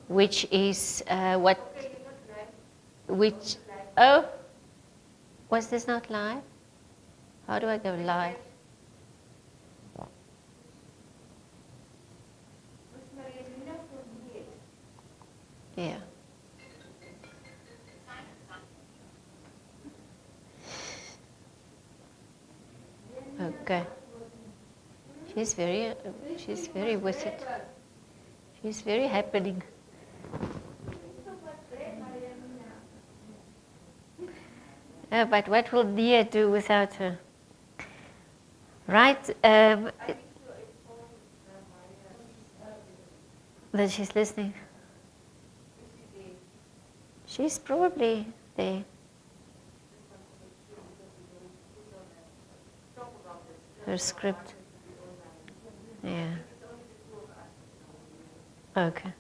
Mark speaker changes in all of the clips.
Speaker 1: which is oh, was this not live? How do I go live? Yeah. Okay. She's very with it. She's very happening. But what will Nia do without her? Right? That she's listening. She's probably there. Her script. Yeah. Okay.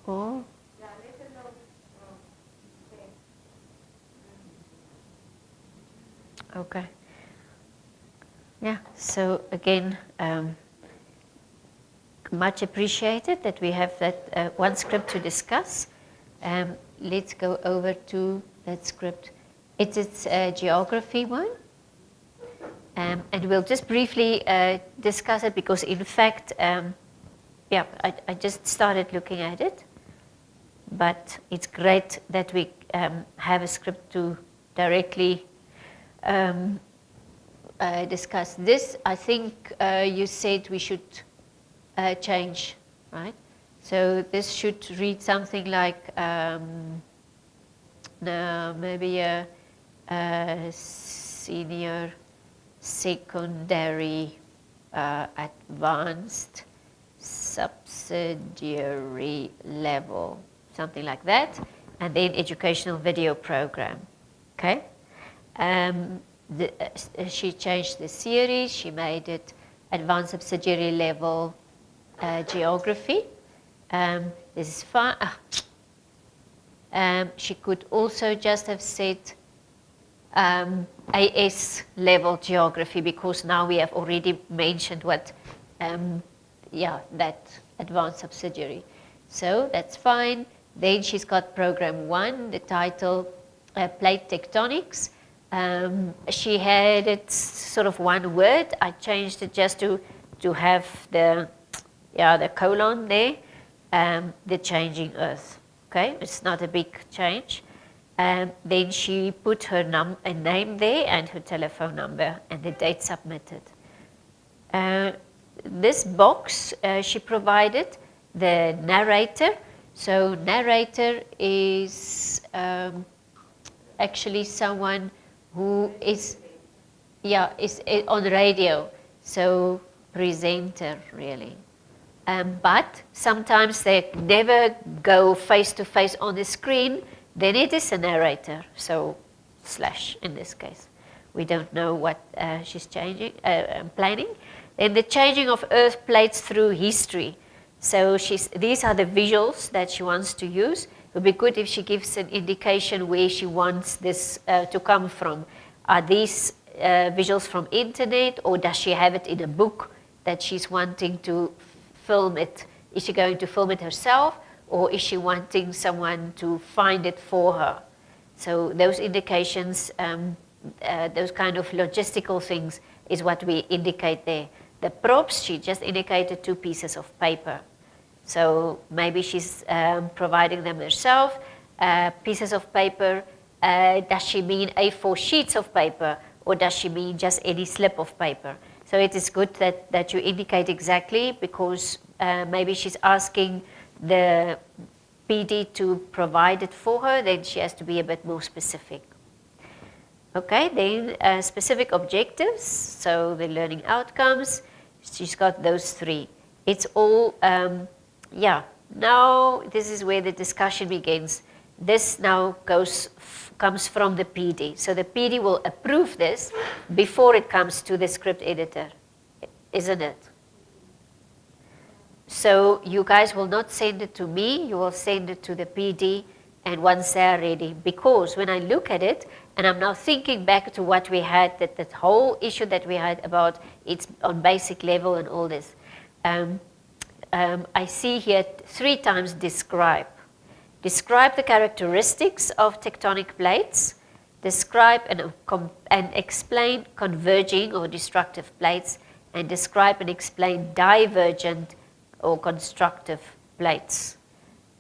Speaker 1: Oh. Okay. Yeah, so again, much appreciated that we have that one script to discuss. Let's go over to that script. It's a geography one. And we'll just briefly discuss it because, in fact, yeah, I just started looking at it. But it's great that we have a script to directly discuss this. I think you said we should change, right? So this should read something like maybe a senior, secondary, advanced, subsidiary level, something like that, and then educational video program. Okay. She changed the series. She made it advanced subsidiary level geography. This is fine. She could also just have said AS level geography, because now we have already mentioned what, that advanced subsidiary. So that's fine. Then she's got program 1, the title Plate Tectonics. She had it sort of one word. I changed it just to have the colon there. The changing Earth. Okay, it's not a big change. Then she put her a name there and her telephone number and the date submitted. This box she provided the narrator. So narrator is actually someone who is on radio, so presenter really. But sometimes they never go face to face on the screen, then it is a narrator, so / in this case. We don't know what she's planning. Then the changing of Earth plates through history. So these are the visuals that she wants to use. It would be good if she gives an indication where she wants this to come from. Are these visuals from internet, or does she have it in a book that she's wanting to film it? Is she going to film it herself, or is she wanting someone to find it for her? So those indications, those kind of logistical things is what we indicate there. The props, she just indicated 2 pieces of paper. So maybe she's providing them herself. Pieces of paper, does she mean A4 sheets of paper, or does she mean just any slip of paper? So it is good that you indicate exactly, because maybe she's asking the PD to provide it for her, then she has to be a bit more specific. Okay, then specific objectives, so the learning outcomes, she's got those 3. It's all, now this is where the discussion begins. this now comes from the PD. So the PD will approve this before it comes to the script editor, isn't it? So you guys will not send it to me, you will send it to the PD, and once they're ready, because when I look at it, and I'm now thinking back to what we had, that whole issue that we had about it's on basic level and all this, I see here 3 times describe. Describe the characteristics of tectonic plates, describe and explain converging or destructive plates, and describe and explain divergent or constructive plates.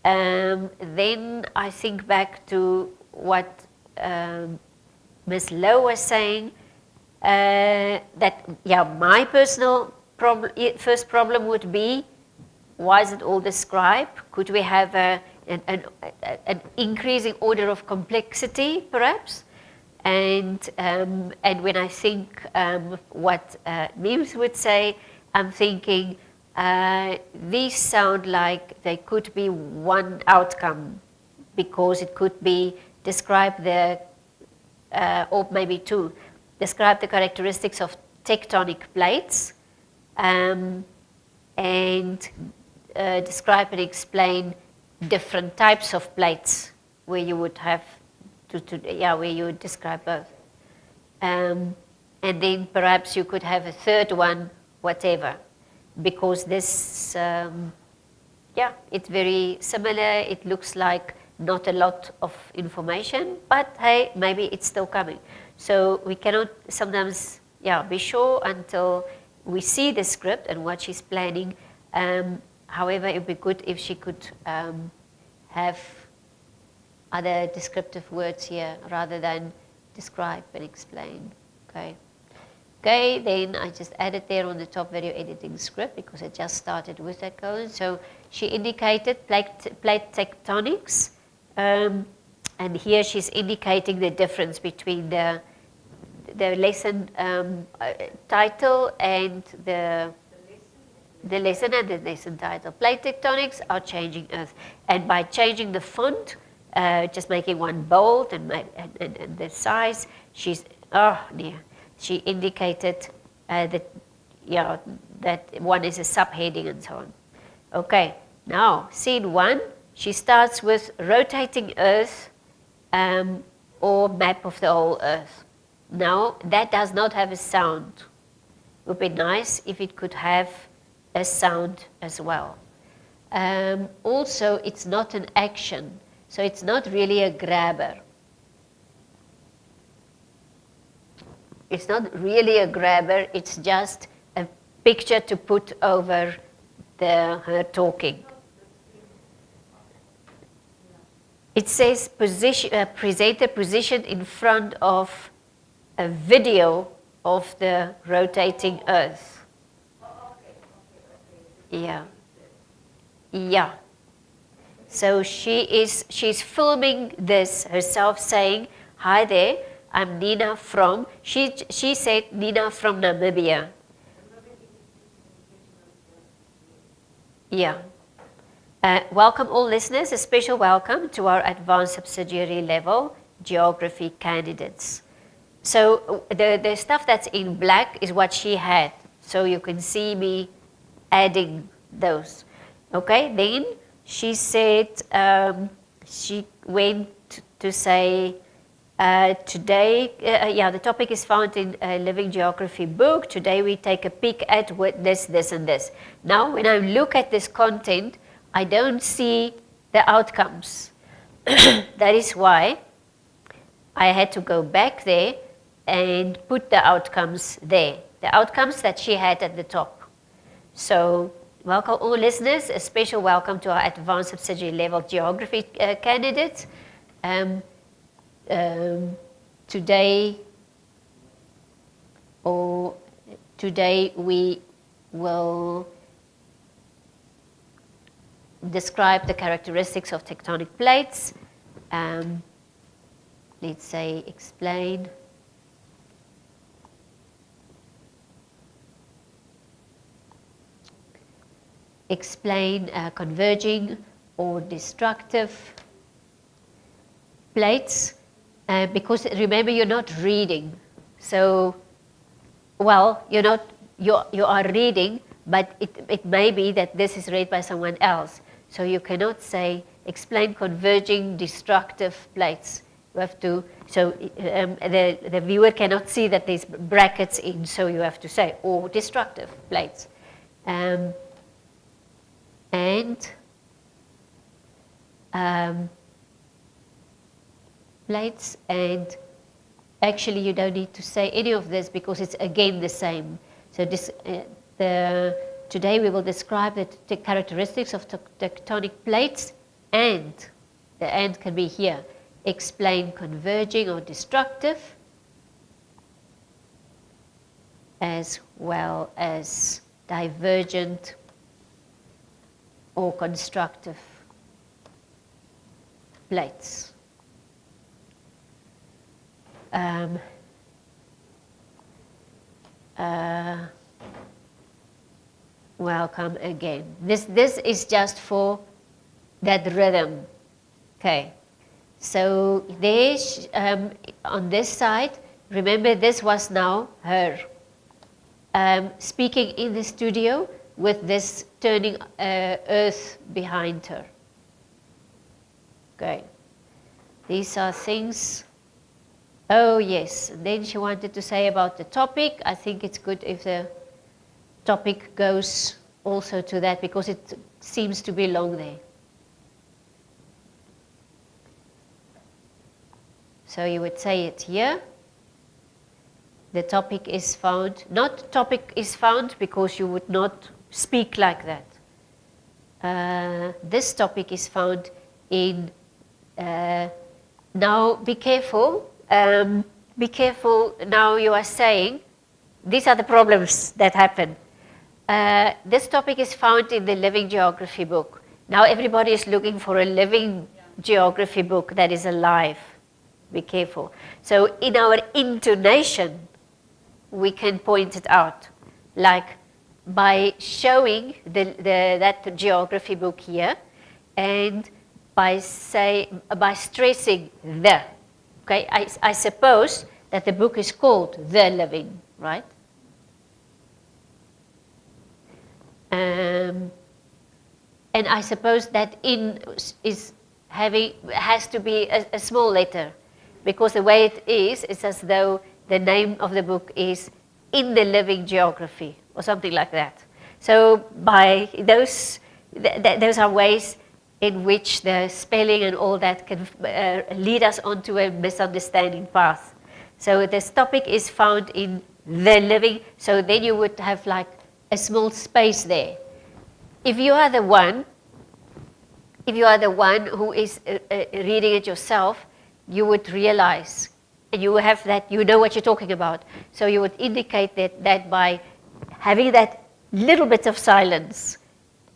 Speaker 1: Then I think back to what Ms. Lowe was saying, that, my personal first problem would be, why is it all described? Could we have an increasing order of complexity, perhaps? And when I think what Mims would say, I'm thinking, these sound like they could be one outcome, because it could be describe the, or maybe 2, describe the characteristics of tectonic plates, and describe and explain different types of plates where you would have where you would describe both. And then perhaps you could have a third one, whatever. Because this, it's very similar. It looks like not a lot of information, but hey, maybe it's still coming. So we cannot sometimes, be sure until we see the script and what she's planning. However, it would be good if she could have other descriptive words here rather than describe and explain. Okay, then I just added there on the top video editing script because I just started with that code. So she indicated plate tectonics, and here she's indicating the difference between the lesson title and the lesson and the lesson title. Plate tectonics are changing Earth, and by changing the font, just making one bold and the size, she indicated that one is a subheading and so on. Okay, now scene 1, she starts with rotating Earth or map of the whole Earth. Now that does not have a sound. It would be nice if it could have a sound as well. Also, it's not an action, so it's not really a grabber. It's not really a grabber, it's just a picture to put over her talking. It says presenter positioned in front of a video of the rotating Earth. Yeah. So she's filming this herself, saying, "Hi there, I'm Nina from," she said Nina from Namibia. Yeah. Welcome all listeners, a special welcome to our advanced subsidiary level geography candidates. So the stuff that's in black is what she had. So you can see me adding those. Okay, then she said, she went to say, today, the topic is found in a Living Geography book. Today we take a peek at what this, and this. Now, when I look at this content, I don't see the outcomes. That is why I had to go back there and put the outcomes there. The outcomes that she had at the top. So, welcome all listeners. A special welcome to our advanced subsidiary level geography candidates. Today we will describe the characteristics of tectonic plates. Let's say explain. Explain converging or destructive plates, because remember you're not reading. So, well, you are reading, but it may be that this is read by someone else. So you cannot say, explain converging destructive plates. You have to, so the viewer cannot see that there's brackets in, so you have to say, or destructive plates. Plates, and actually you don't need to say any of this because it's again the same. So this, today we will describe the characteristics of tectonic plates, and the and can be here. Explain converging or destructive, as well as divergent or constructive plates. Welcome again. This is just for that rhythm. Okay. So there's on this side, remember this was now her speaking in the studio with this turning earth behind her. Okay. These are things. Oh yes, and then she wanted to say about the topic. I think it's good if the topic goes also to that because it seems to belong there. So you would say it here. The topic is found, not topic is found because you would not speak like that. This topic is found in, now be careful. Be careful, now you are saying, these are the problems that happen. This topic is found in the Living Geography book. Now everybody is looking for a living geography book that is alive. Be careful. So in our intonation, we can point it out, like by showing that geography book here, and by stressing the. Okay, I suppose that the book is called The Living, right? And I suppose that in has to be a small letter, because the way it is, it's as though the name of the book is In the Living Geography or something like that. So by those are ways in which the spelling and all that can lead us onto a misunderstanding path. So this topic is found in the living, so then you would have like a small space there. If you are the one who is reading it yourself, you would realize, and you have that, you know what you're talking about. So you would indicate that by having that little bit of silence,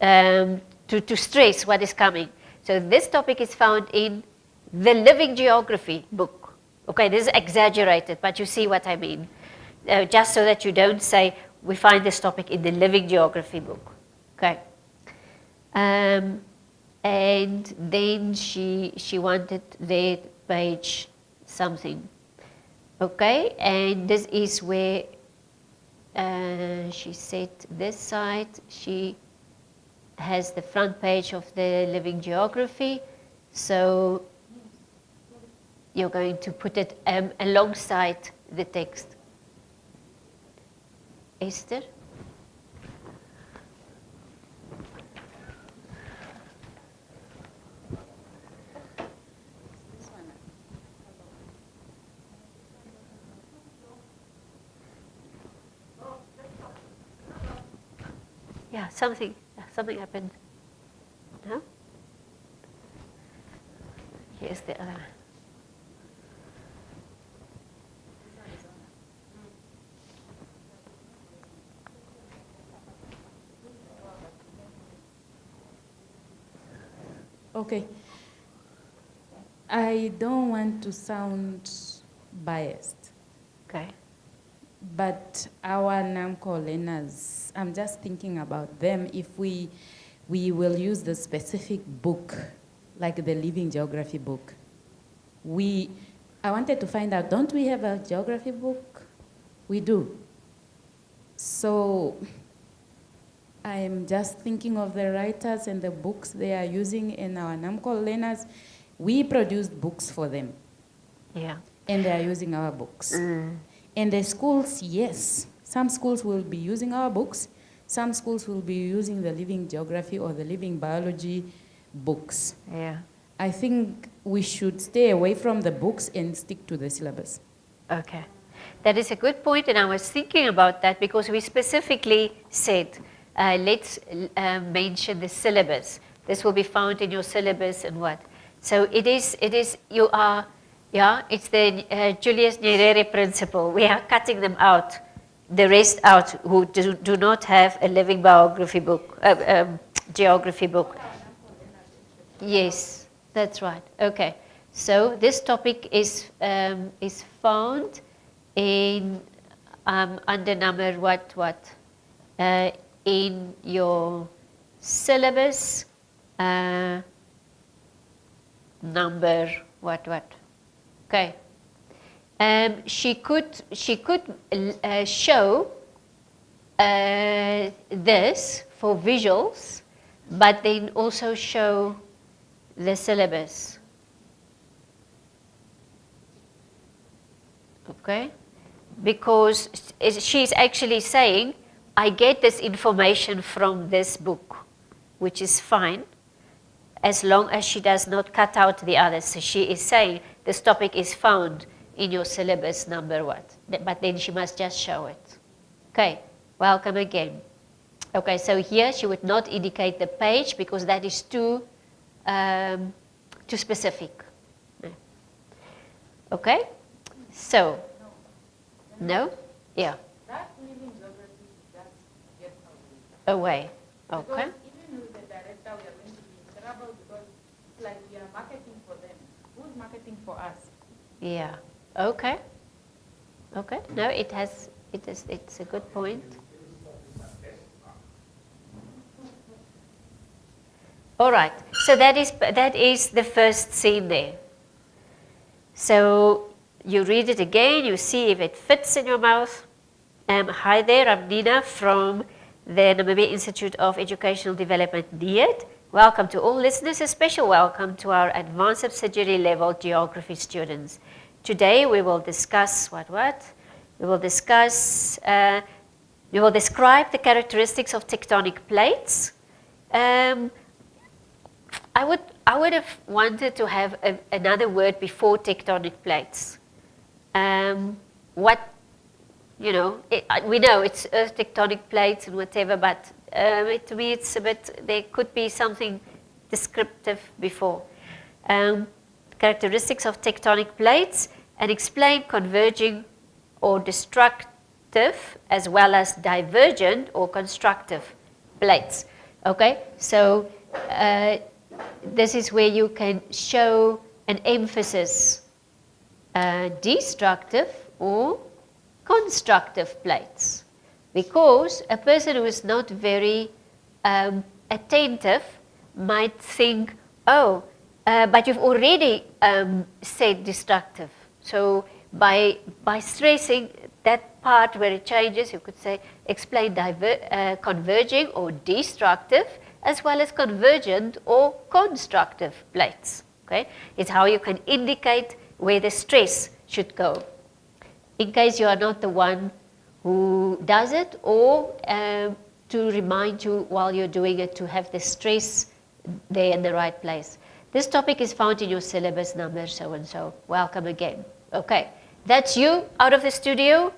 Speaker 1: to stress what is coming. So this topic is found in the Living Geography book. Okay, this is exaggerated, but you see what I mean. Just so that you don't say, we find this topic in the Living Geography book. Okay. And then she wanted their page something. Okay, and this is where she said this side, she has the front page of the Living Geography, so you're going to put it alongside the text. Esther? Yeah, something happened. No? Here's the other.
Speaker 2: Okay. I don't want to sound biased.
Speaker 1: Okay.
Speaker 2: But our Namcol learners, I'm just thinking about them. If we will use the specific book, like the Living Geography book, I wanted to find out, don't we have a geography book? We do. So I'm just thinking of the writers and the books they are using in our Namcol learners. We produced books for them.
Speaker 1: Yeah.
Speaker 2: And they are using our books. And the schools, yes, some schools will be using our books. Some schools will be using the living geography or the living biology books.
Speaker 1: Yeah.
Speaker 2: I think we should stay away from the books and stick to the syllabus.
Speaker 1: Okay. That is a good point, and I was thinking about that because we specifically said, let's mention the syllabus. This will be found in your syllabus and what. So it is, you are, yeah, it's the Julius Nyerere principle. We are cutting them out, the rest out who do not have a living biography book, geography book. Yes, that's right. Okay. So this topic is found in under number what in your syllabus number what okay. She could show this for visuals, but then also show the syllabus. Okay, because she's actually saying, I get this information from this book, which is fine, as long as she does not cut out the others. So she is saying this topic is found in your syllabus number what, but then she must just show it. Okay, welcome again. Okay, so here she would not indicate the page because that is too specific. Okay. So, no? Yeah.
Speaker 2: That living geography just get
Speaker 1: Away. Okay.
Speaker 2: Because even with the director, we are going to be in trouble because it's like we are marketing for them. Who's marketing for us?
Speaker 1: Yeah. Okay. Okay. No, it's a good point. All right. So that is the first scene there. So you read it again, you see if it fits in your mouth. Hi there, I'm Nina from the Namibia Institute of Educational Development, NIED. Welcome to all listeners, a special welcome to our advanced subsidiary level geography students. Today we will discuss what? We will discuss, we will describe the characteristics of tectonic plates. I would have wanted to have another word before tectonic plates. We know it's earth tectonic plates and whatever, but to me it's a bit, there could be something descriptive before. Characteristics of tectonic plates, and explain converging or destructive as well as divergent or constructive plates. Okay, so this is where you can show an emphasis, destructive or constructive plates, because a person who is not very attentive might think, oh, but you've already said destructive. So by stressing that part where it changes, you could say explain converging or destructive as well as convergent or constructive plates. Okay, it's how you can indicate where the stress should go, in case you are not the one who does it, or to remind you while you're doing it to have the stress there in the right place. This topic is found in your syllabus number so and so. Welcome again. Okay, that's you out of the studio.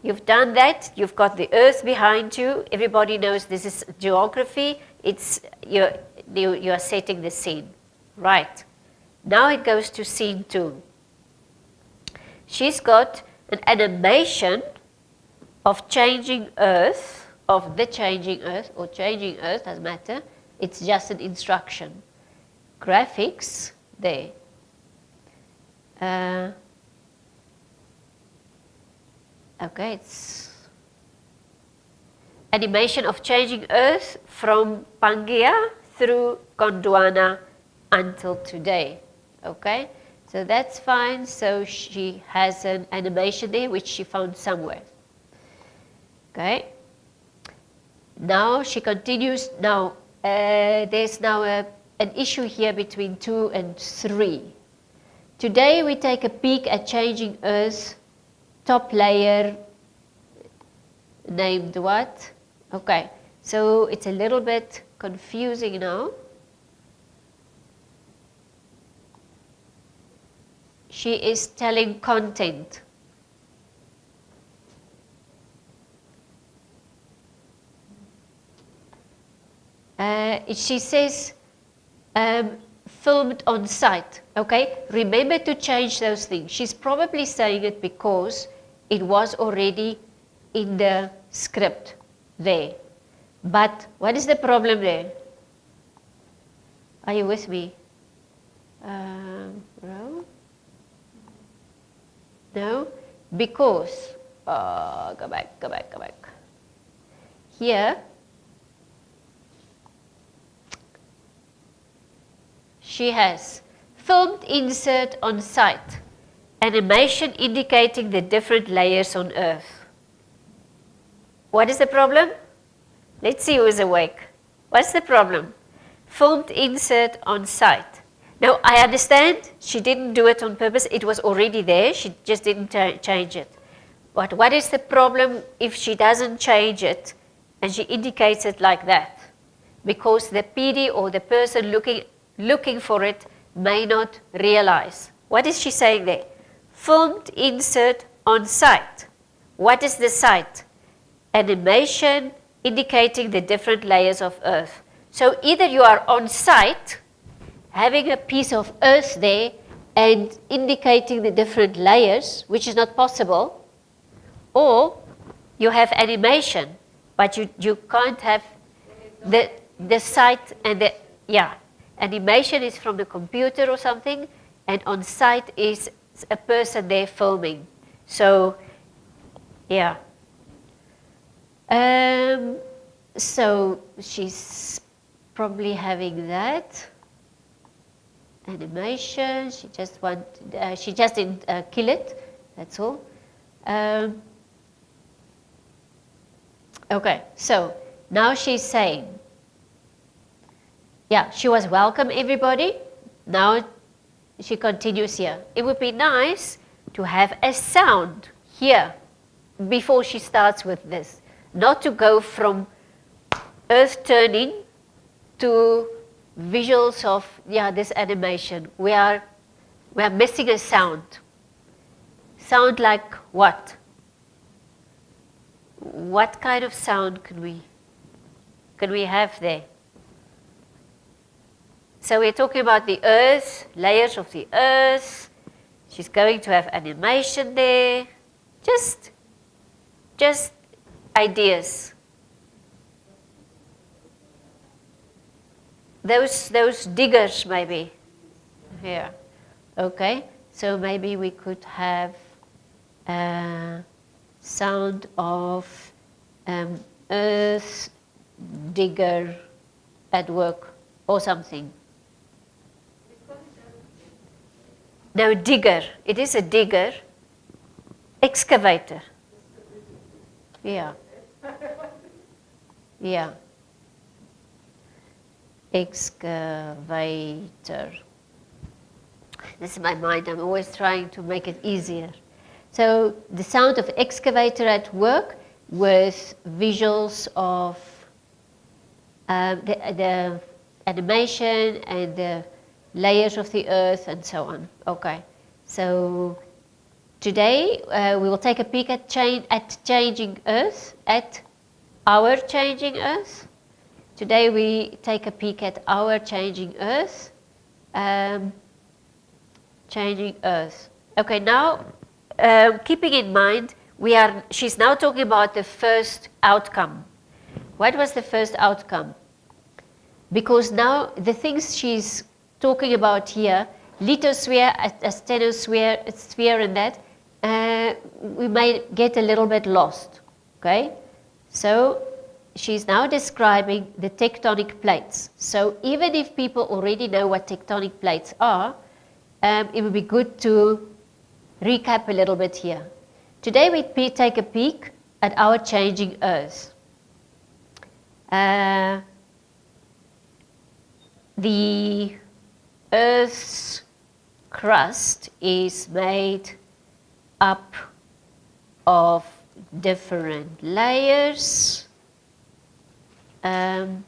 Speaker 1: You've done that. You've got the earth behind you. Everybody knows this is geography. It's you are setting the scene. Right. Now it goes to scene 2. She's got an animation of changing earth, of the changing earth, or changing earth, doesn't matter. It's just an instruction. Graphics there. Okay, it's animation of changing earth from Pangaea through Gondwana until today. Okay, So that's fine. So she has an animation there, which she found somewhere. Okay. Now she continues. Now there's now an issue here between 2 and 3. Today we take a peek at changing Earth's top layer named what? Okay, so it's a little bit confusing now. She is telling content. She says filmed on site. Okay, remember to change those things. She's probably saying it because it was already in the script there. But what is the problem there? Are you with me? No? No? Because, go back. Here, she has filmed insert on site, animation indicating the different layers on Earth. What is the problem? Let's see who is awake. What's the problem? Filmed insert on site. Now, I understand she didn't do it on purpose. It was already there. She just didn't change it. But what is the problem if she doesn't change it and she indicates it like that? Because the PD or the person looking for it may not realize. What is she saying there? Filmed insert on site. What is the site? Animation indicating the different layers of Earth. So either you are on site, having a piece of Earth there and indicating the different layers, which is not possible, or you have animation, but you can't have the site and the, yeah. Animation is from the computer or something, and on site is a person there filming. So, yeah. So she's probably having that animation. She just didn't kill it. That's all. Okay. So now she's saying, yeah, she was welcome everybody. Now she continues here. It would be nice to have a sound here before she starts with this. Not to go from Earth turning to visuals of, yeah, this animation. We are missing a sound. Sound like what? What kind of sound can we have there? So we're talking about the Earth, layers of the Earth. She's going to have animation there. Just ideas. Those diggers maybe. Here. Okay. So maybe we could have sound of Earth digger at work or something. No, digger. It is a digger. Excavator. Yeah. Yeah. Excavator. This is my mind. I'm always trying to make it easier. So the sound of excavator at work with visuals of the animation and the layers of the Earth and so on. Okay. So today we will take a peek at changing Earth, at our changing Earth. Today we take a peek at our changing Earth. Changing Earth. Okay, now keeping in mind, she's now talking about the first outcome. What was the first outcome? Because now the things she's talking about here, lithosphere, asthenosphere, sphere and that, we may get a little bit lost, okay? So she's now describing the tectonic plates. So even if people already know what tectonic plates are, it would be good to recap a little bit here. Today we take a peek at our changing Earth. The Earth's crust is made up of different layers. And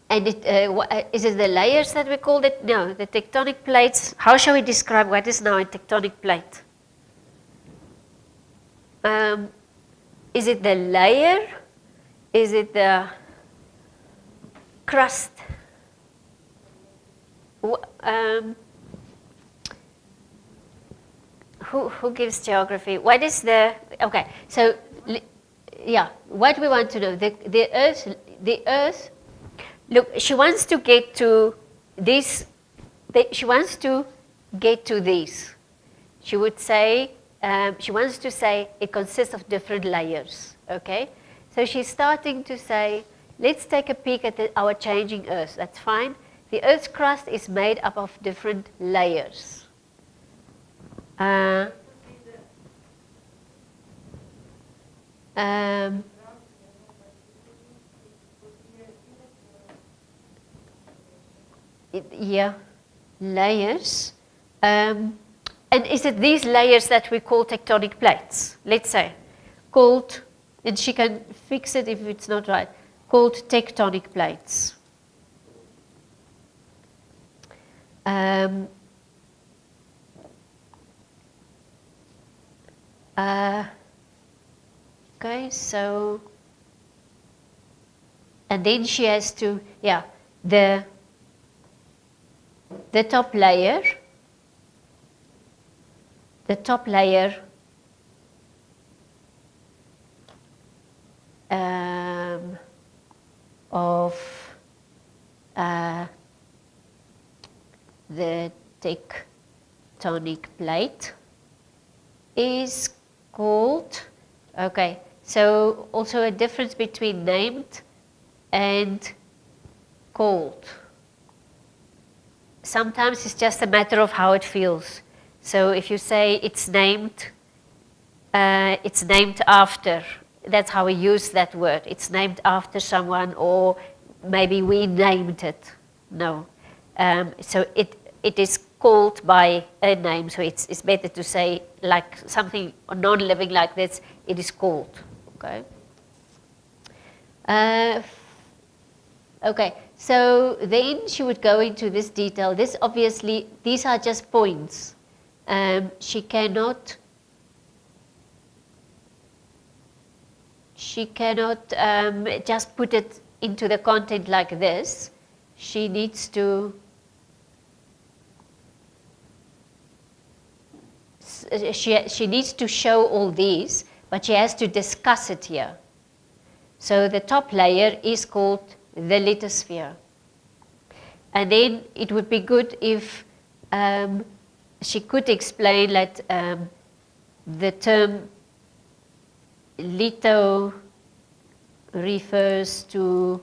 Speaker 1: is it the layers that we called it? No, the tectonic plates. How shall we describe what is now a tectonic plate? Is it the layer? Is it the crust? Who gives geography? What is the, okay, so, yeah, what we want to know, the Earth, look, she wants to get to this, she wants to get to this. She would say, she wants to say it consists of different layers, okay? So she's starting to say, let's take a peek at our changing Earth, that's fine. The Earth's crust is made up of different layers. Yeah, layers. And is it these layers that we call tectonic plates? Let's say, called, and she can fix it if it's not right, called tectonic plates. Okay, so, and then she has to, yeah, the top layer, of the tectonic plate is called, okay, so also a difference between named and called. Sometimes it's just a matter of how it feels. So if you say it's named after, that's how we use that word. It's named after someone, or maybe we named it. No. So it is called by a name, so it's better to say like something non-living like this, it is called, okay? Okay, so then she would go into this detail. This obviously, these are just points. She cannot just put it into the content like this. She needs to she needs to show all these, but she has to discuss it here. So the top layer is called the lithosphere. And then it would be good if she could explain that the term litho refers to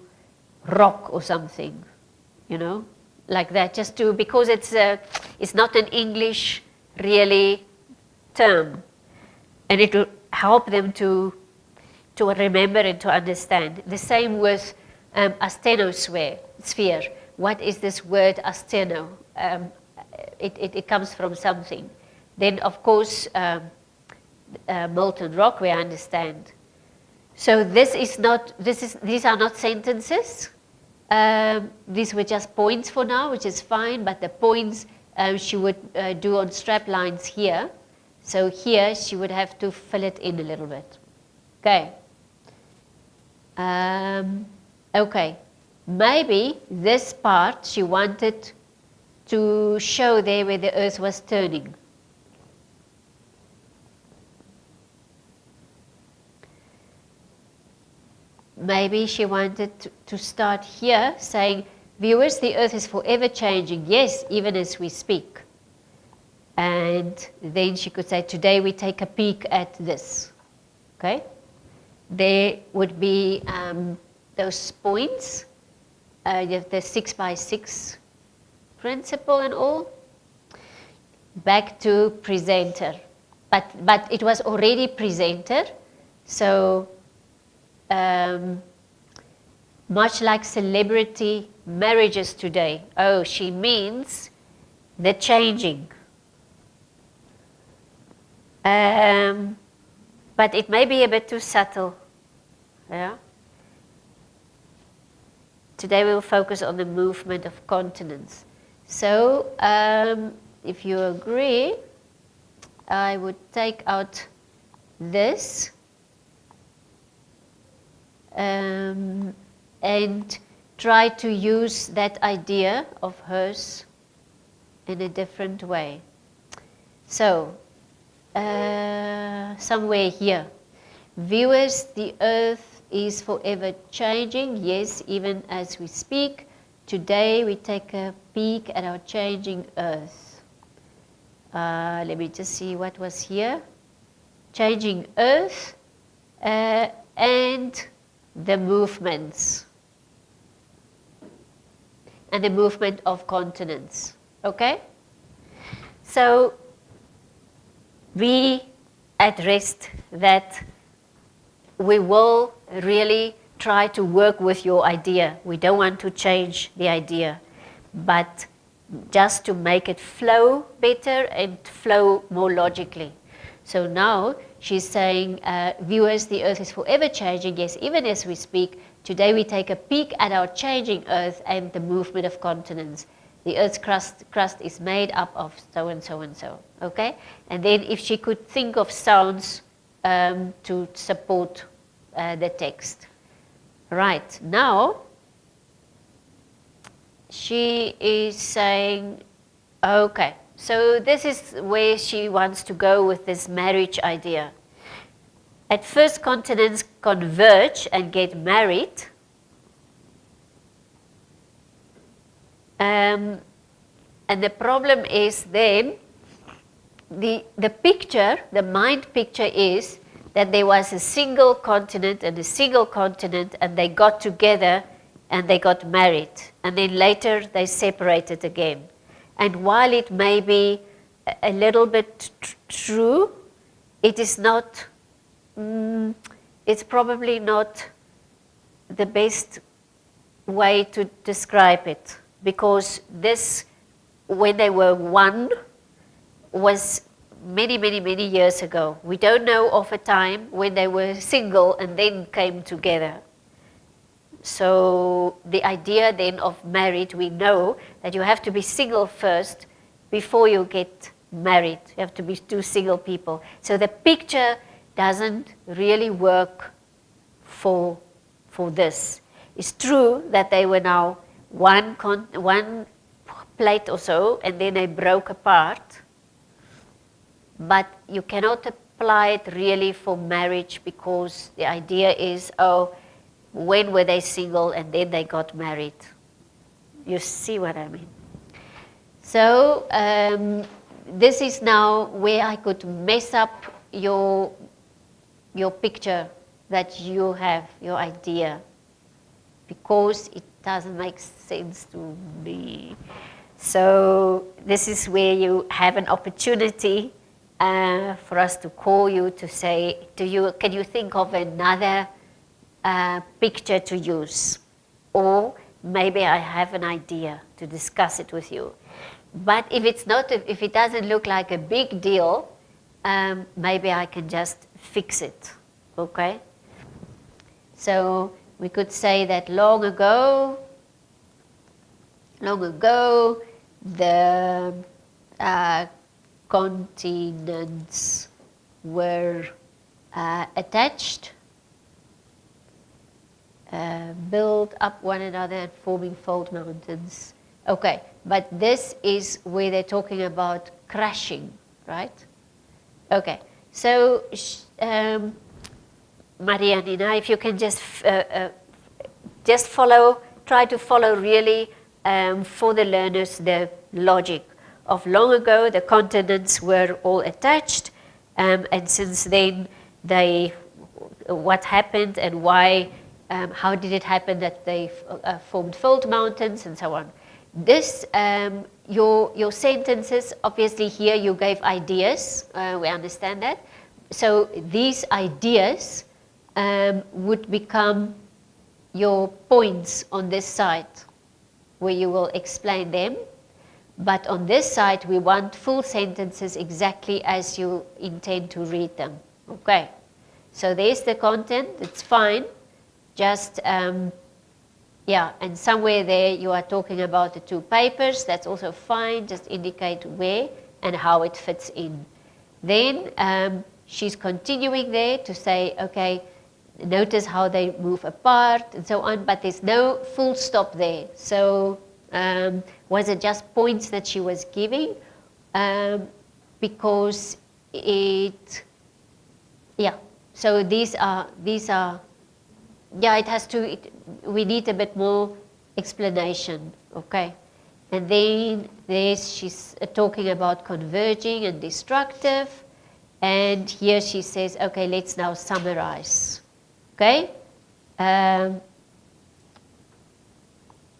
Speaker 1: rock or something, you know, like that, just to, because it's not an English really term, and it will help them to remember and to understand. The same with astenosphere. What is this word asteno? It comes from something. Then of course molten rock, we understand. So these are not sentences. These were just points for now, which is fine, but the points she would do on strap lines here. So here she would have to fill it in a little bit. Okay. Okay. Maybe this part she wanted to show there where the Earth was turning. Maybe she wanted to start here saying, viewers, the Earth is forever changing. Yes, even as we speak. And then she could say, today we take a peek at this. Okay? There would be those points. You have the 6 by 6 principle and all. Back to presenter. But it was already presenter, so much like celebrity marriages today. Oh, she means the changing. But it may be a bit too subtle. Yeah. Today we'll focus on the movement of continents. So, if you agree, I would take out this and try to use that idea of hers in a different way. So, somewhere here, viewers, the earth is forever changing. Yes, even as we speak. Today we take a peek at our changing earth. Let me just see what was here. Changing earth and the movements. And the movement of continents. Okay? So we addressed that we will really try to work with your idea. We don't want to change the idea, but just to make it flow better and flow more logically. So now she's saying, viewers, the earth is forever changing. Yes, even as we speak, today we take a peek at our changing earth and the movement of continents. The earth's crust is made up of so and so and so, okay? And then if she could think of sounds to support the text. Right, now she is saying, okay, so this is where she wants to go with this marriage idea. At first, continents converge and get married. And the problem is then, the picture, the mind picture is that there was a single continent and a single continent, and they got together and they got married. And then later they separated again. And while it may be a little bit true, it is not, it's probably not the best way to describe it. Because this, when they were one, was many, many, many years ago. We don't know of a time when they were single and then came together. So the idea then of married, we know that you have to be single first before you get married. You have to be two single people. So the picture doesn't really work for this. It's true that they were now one plate or so, and then they broke apart. But you cannot apply it really for marriage, because the idea is, oh, when were they single and then they got married? You see what I mean? So this is now where I could mess up your picture that you have, your idea, because it doesn't make sense to me. So this is where you have an opportunity for us to call you to say, can you think of another picture to use? Or maybe I have an idea to discuss it with you. But if it doesn't look like a big deal, maybe I can just fix it, okay? So we could say that long ago, the continents were attached, build up one another and forming fold mountains. Okay, but this is where they're talking about crashing, right? Okay, so Maria Nina, if you can just follow, try to follow really for the learners the logic of long ago. The continents were all attached, and since then what happened and why, how did it happen that they formed fold mountains and so on. this, your sentences, obviously here you gave ideas, we understand that. So these ideas would become your points on this side, where you will explain them. But on this side, we want full sentences exactly as you intend to read them. Okay, so there's the content, it's fine. Just, yeah, and somewhere there you are talking about the two papers, that's also fine, just indicate where and how it fits in. Then she's continuing there to say, okay, notice how they move apart and so on, but there's no full stop there. So was it just points that she was giving? Because it, yeah, so these are, yeah, it has to, we need a bit more explanation, okay? And then she's talking about converging and destructive, and here she says, okay, let's now summarize, okay?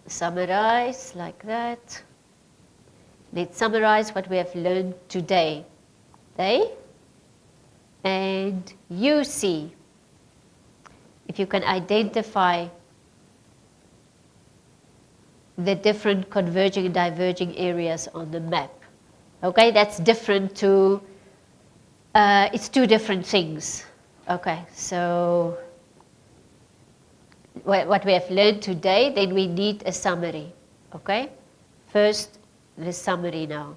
Speaker 1: Summarize like that. Let's summarize what we have learned today. They and you see if you can identify the different converging and diverging areas on the map. Okay, that's different to, it's two different things. Okay, so what we have learned today, then we need a summary. Okay, first the summary now.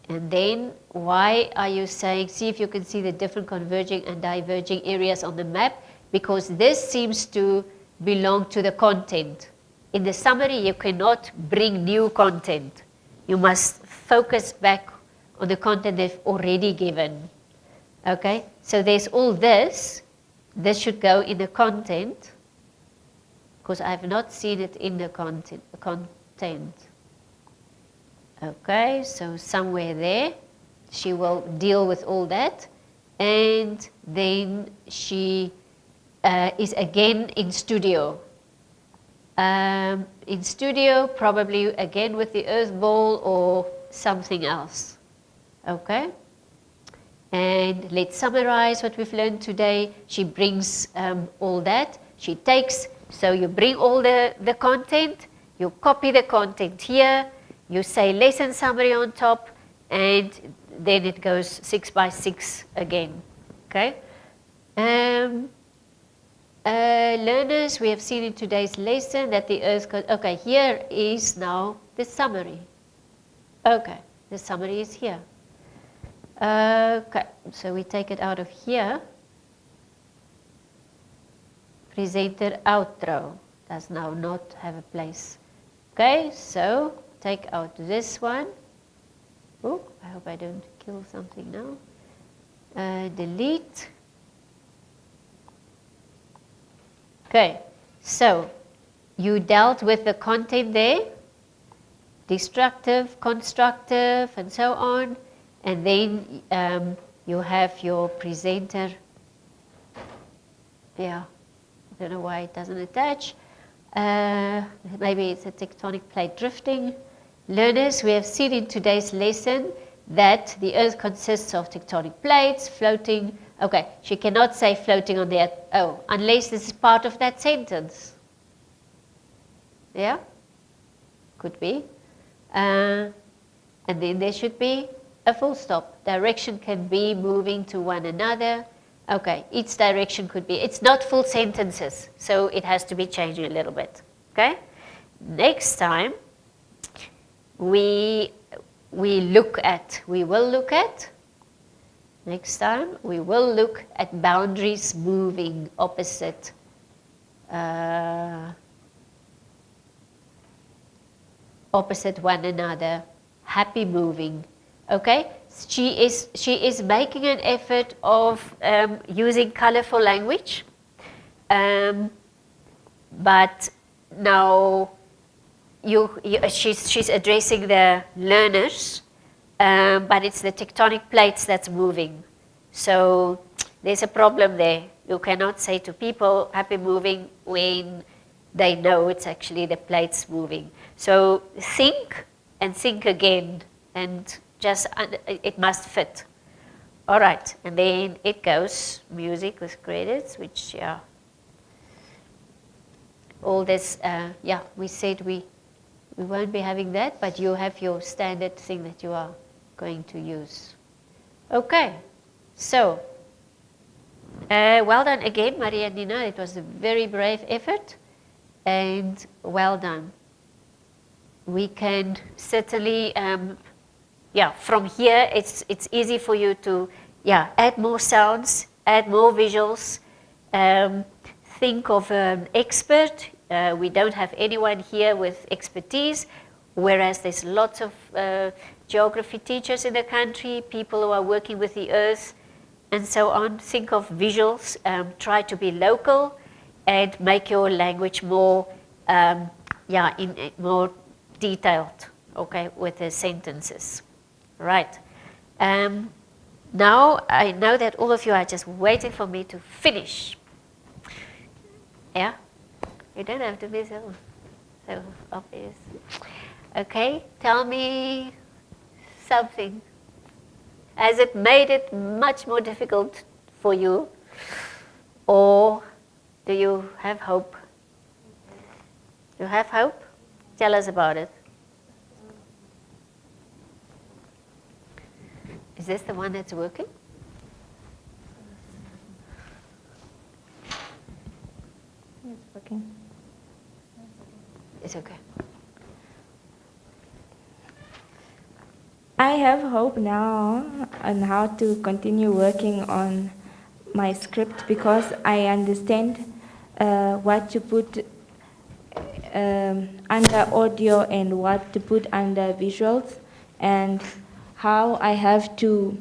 Speaker 1: And then why are you saying, see if you can see the different converging and diverging areas on the map, because this seems to belong to the content. In the summary, you cannot bring new content. You must focus back on the content they've already given. Okay, so there's all this. This should go in the content, because I have not seen it in the content. Okay, so somewhere there, she will deal with all that. And then she is again in studio. In studio, probably again with the earth ball or something else. Okay? And let's summarize what we've learned today. She brings all that. She takes, so you bring all the content, you copy the content here, you say lesson summary on top, and then it goes 6 by 6 again. Okay? Learners, we have seen in today's lesson that the earth goes, okay, here is now the summary. Okay, the summary is here. Okay, so we take it out of here. Presenter outro does now not have a place. Okay, so take out this one. Oh, I hope I don't kill something now. Delete. Okay, so you dealt with the content there, destructive, constructive, and so on. And then you have your presenter. Yeah, I don't know why it doesn't attach. Maybe it's a tectonic plate drifting. Learners, we have seen in today's lesson that the earth consists of tectonic plates floating. Okay, she cannot say floating on the earth, oh, unless this is part of that sentence. Yeah, could be. And then there should be a full stop. Direction can be moving to one another. Okay, each direction could be, it's not full sentences, so it has to be changing a little bit. Okay, next time we will look at, next time we will look at boundaries moving opposite opposite one another, happy moving. Okay, she is making an effort of using colorful language, but now she's addressing the learners, but it's the tectonic plates that's moving. So there's a problem there. You cannot say to people happy moving when they know it's actually the plates moving. So think and think again, and just it must fit. All right, and then it goes music with credits, which all this, we said we won't be having that, but you have your standard thing that you are going to use. Okay, so well done again, Maria Nina. It was a very brave effort, and well done. We can certainly, from here it's easy for you to, add more sounds, add more visuals. Think of an expert. We don't have anyone here with expertise, whereas there's lots of geography teachers in the country, people who are working with the earth, and so on. Think of visuals. Try to be local, and make your language more, more detailed. Okay, with the sentences. Right. Now I know that all of you are just waiting for me to finish. Yeah? You don't have to be so obvious. Okay, tell me something. Has it made it much more difficult for you? Or do you have hope? You have hope? Tell us about it. Is this the one that's working?
Speaker 3: It's working.
Speaker 1: It's okay.
Speaker 3: I have hope now on how to continue working on my script because I understand what to put under audio and what to put under visuals, and how I have to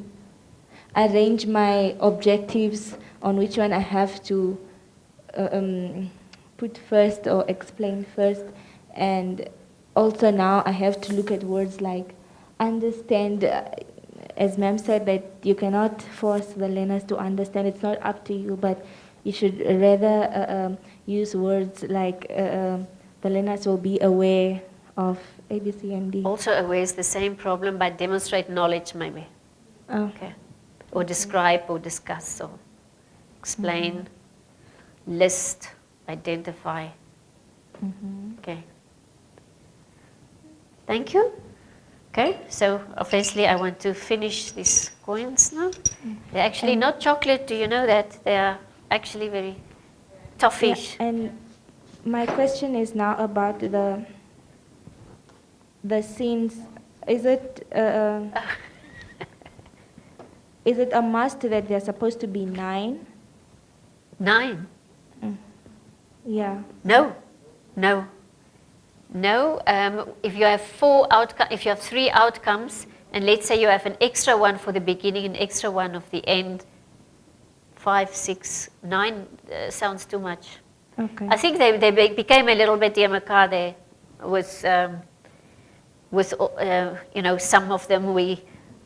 Speaker 3: arrange my objectives on which one I have to put first or explain first. And also now I have to look at words like understand, as ma'am said, that you cannot force the learners to understand. It's not up to you, but you should rather use words like the learners will be aware of A, B, C, and D.
Speaker 1: Also aware is the same problem, but demonstrate knowledge maybe.
Speaker 3: Oh.
Speaker 1: Okay. Or describe or discuss or explain, list, identify. Okay. Thank you. Okay, so obviously I want to finish these coins now. They're actually not chocolate, do you know that? They are actually very toughish.
Speaker 3: Yeah, and my question is now about the scenes. Is it is it a must that they're supposed to be 9?
Speaker 1: 9?
Speaker 3: Yeah.
Speaker 1: No. If you have if you have 3 outcomes, and let's say you have an extra one for the beginning, an extra one of the end, 5, 6, 9 sounds too much.
Speaker 3: Okay.
Speaker 1: I think they became a little bit Yamaka there with some of them we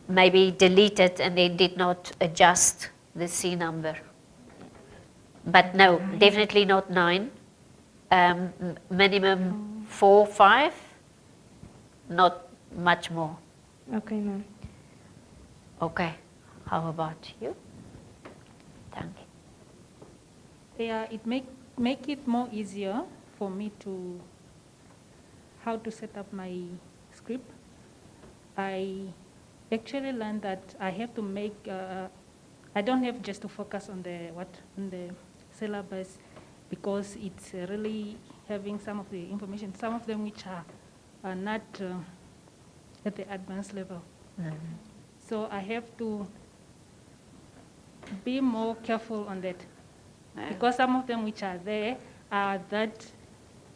Speaker 1: maybe deleted and they did not adjust the C number. But no, definitely not 9. Minimum 4, 5, not much more.
Speaker 3: Okay, ma'am.
Speaker 1: Okay, how about you? Thank you.
Speaker 4: Yeah, it make it more easier for me to how to set up my script. I actually learned that I have to make. I don't have just to focus on the syllabus, because it's really having some of the information, some of them which are not at the advanced level. So I have to be more careful on that, because some of them which are there are that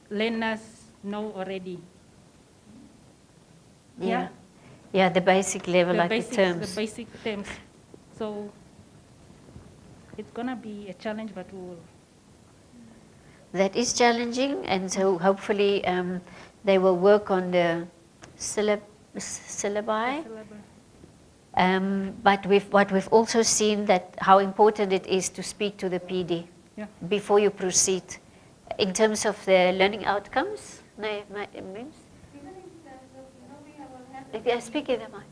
Speaker 4: learners know already.
Speaker 1: Yeah, the basic level,
Speaker 4: The
Speaker 1: like
Speaker 4: basics,
Speaker 1: the terms.
Speaker 4: The basic terms. So it's gonna be a challenge, but we will.
Speaker 1: That is challenging, and so hopefully they will work on the syllabi. But what we've also seen that how important it is to speak to the PD before you proceed, in terms of the learning outcomes? No, means? Yeah, speak in the mic.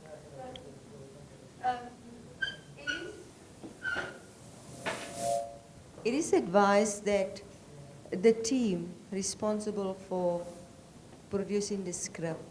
Speaker 5: It is advised that the team responsible for producing the script,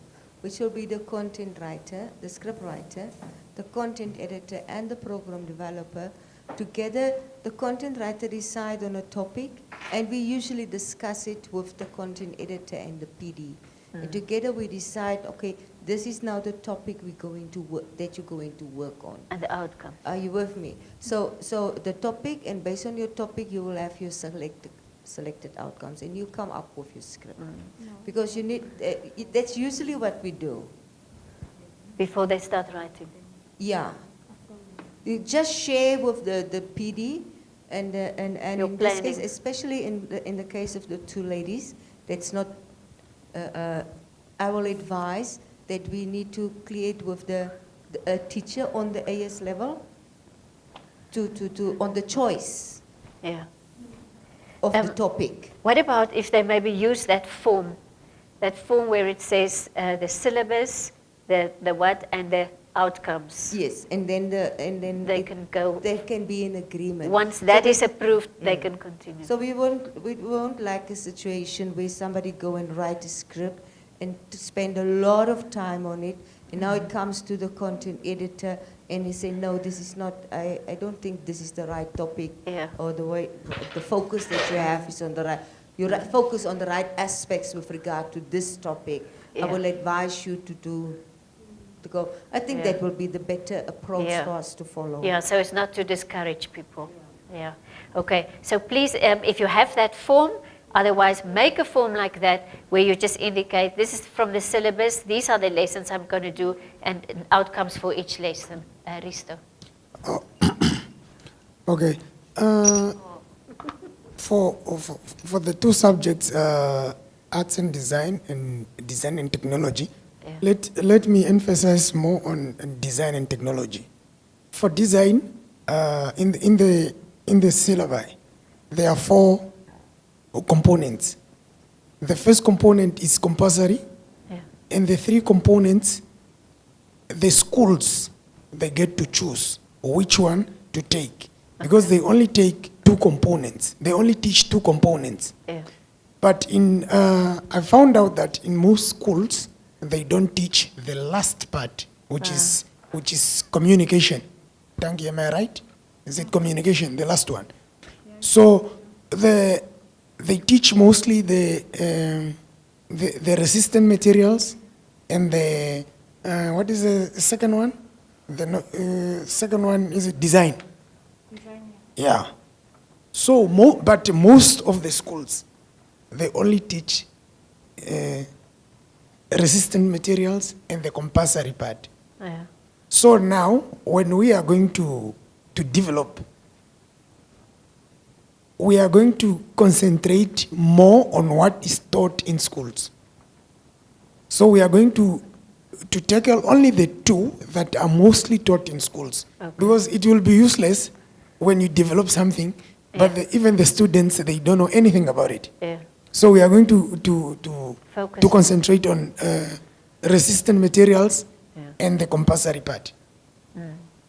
Speaker 5: which will be the content writer, the script writer, the content editor, and the program developer, together the content writer decide on a topic, and we usually discuss it with the content editor and the PD. And together we decide, okay, this is now the topic we're going to work, that you're going to work on.
Speaker 1: And the outcome.
Speaker 5: Are you with me? So the topic, and based on your topic, you will have your selected outcomes, and you come up with your script. Because you need, that's usually what we do.
Speaker 1: Before they start writing.
Speaker 5: Yeah. You just share with the PD, and in this case, especially in the case of the two ladies, that's not, I will advise that we need to create with the teacher on the AS level on the choice
Speaker 1: Yeah.
Speaker 5: of the topic.
Speaker 1: What about if they maybe use that form where it says the syllabus, the what, and the outcomes?
Speaker 5: Yes, and then
Speaker 1: They can go.
Speaker 5: There can be an agreement.
Speaker 1: Once that is approved, they can continue.
Speaker 5: So we won't like a situation where somebody go and write a script and to spend a lot of time on it, and now it comes to the content editor, and he say, no, this is not, I don't think this is the right topic,
Speaker 1: Yeah.
Speaker 5: or the focus that you have is on the right, focus on the right aspects with regard to this topic.
Speaker 1: Yeah.
Speaker 5: I will advise you to go. I think
Speaker 1: Yeah.
Speaker 5: that will be the better approach
Speaker 1: Yeah.
Speaker 5: for us to follow.
Speaker 1: Yeah, so it's not to discourage people. Yeah. Okay, so please, if you have that form, otherwise make a form like that where you just indicate this is from the syllabus, these are the lessons I'm going to do, and outcomes for each lesson. Risto.
Speaker 6: Okay. For the two subjects, arts and design and technology,
Speaker 1: Yeah.
Speaker 6: let me emphasize more on design and technology. For design, in the syllabi, there are 4 components. The first component is compulsory,
Speaker 1: Yeah.
Speaker 6: and the 3 components, the schools, they get to choose which one to take, because they only take 2 components. They only teach 2 components.
Speaker 1: Yeah.
Speaker 6: But I found out that in most schools, they don't teach the last part, which is communication. Tangi, am I right? Is it communication, the last one? So they teach mostly the resistant materials and the what is the second one? The second one is design.
Speaker 4: Design,
Speaker 6: Yeah. So, but most of the schools, they only teach resistant materials and the compulsory part.
Speaker 1: Yeah.
Speaker 6: So now, when we are going to develop, we are going to concentrate more on what is taught in schools. So we are going to tackle only the 2 that are mostly taught in schools.
Speaker 1: Okay.
Speaker 6: Because it will be useless when you develop something, but
Speaker 1: Yeah.
Speaker 6: even the students, they don't know anything about it.
Speaker 1: Yeah.
Speaker 6: So we are going to
Speaker 1: Focus.
Speaker 6: concentrate on resistant materials
Speaker 1: Yeah.
Speaker 6: and the compulsory part.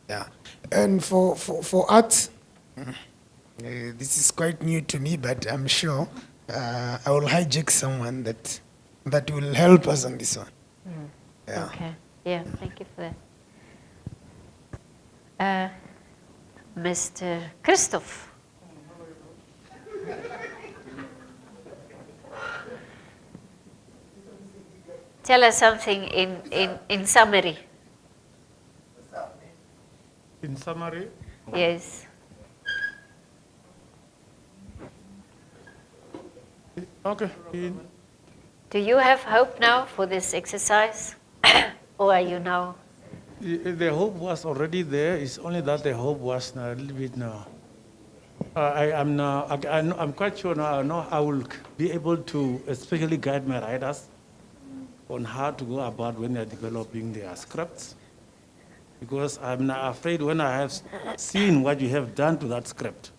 Speaker 6: Yeah. And for arts, this is quite new to me, but I'm sure I will hijack someone that will help us on this one. Yeah.
Speaker 1: Okay. Yeah, thank you for that. Mr. Christoph. Tell us something in summary.
Speaker 7: In summary,
Speaker 1: Yes.
Speaker 7: okay,
Speaker 1: Do you have hope now for this exercise? Or are you now?
Speaker 7: the hope was already there. It's only that the hope was a little bit now. I'm quite sure now. I know I will be able to especially guide my writers on how to go about when they're developing their scripts, because I'm not afraid when I have seen what you have done to that script.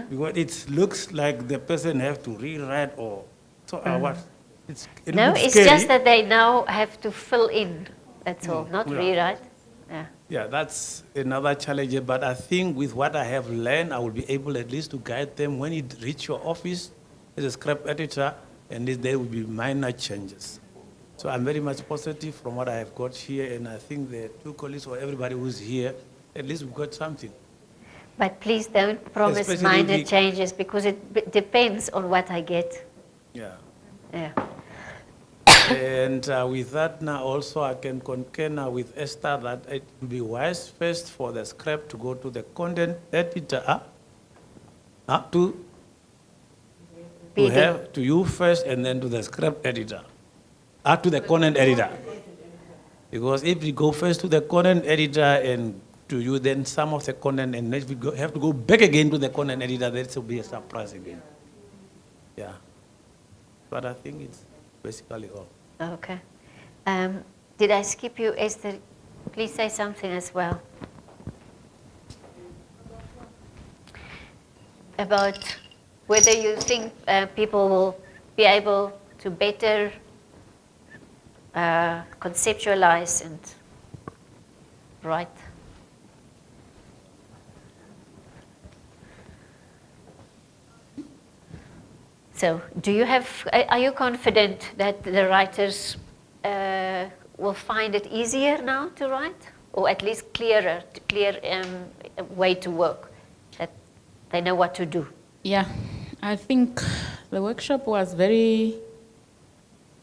Speaker 7: Because it looks like the person have to rewrite or so what? It's a little
Speaker 1: No,
Speaker 7: bit
Speaker 1: it's
Speaker 7: scary.
Speaker 1: just that they now have to fill in. That's all, not
Speaker 7: yeah.
Speaker 1: rewrite. Yeah.
Speaker 7: Yeah, that's another challenge. But I think with what I have learned, I will be able at least to guide them when it reach your office as a scrap editor, and there will be minor changes. So I'm very much positive from what I have got here, and I think the two colleagues or everybody who's here, at least we've got something.
Speaker 1: But please don't promise
Speaker 7: Especially
Speaker 1: minor
Speaker 7: the-
Speaker 1: changes because it depends on what I get.
Speaker 7: Yeah.
Speaker 1: Yeah.
Speaker 7: And with that now also I can concur now with Esther that it would be wise first for the scrap to go to the content editor, to
Speaker 1: PD.
Speaker 7: have to you first and then to the scrap editor, to the content editor. Because if you go first to the content editor and to you, then some of the content, and if we have to go back again to the content editor, that will be a surprise again. Yeah. But I think it's basically all.
Speaker 1: Okay. Did I skip you, Esther? Please say something as well. About whether you think people will be able to better conceptualize and write. So, are you confident that the writers will find it easier now to write, or at least clear way to work, that they know what to do?
Speaker 2: Yeah, I think the workshop was very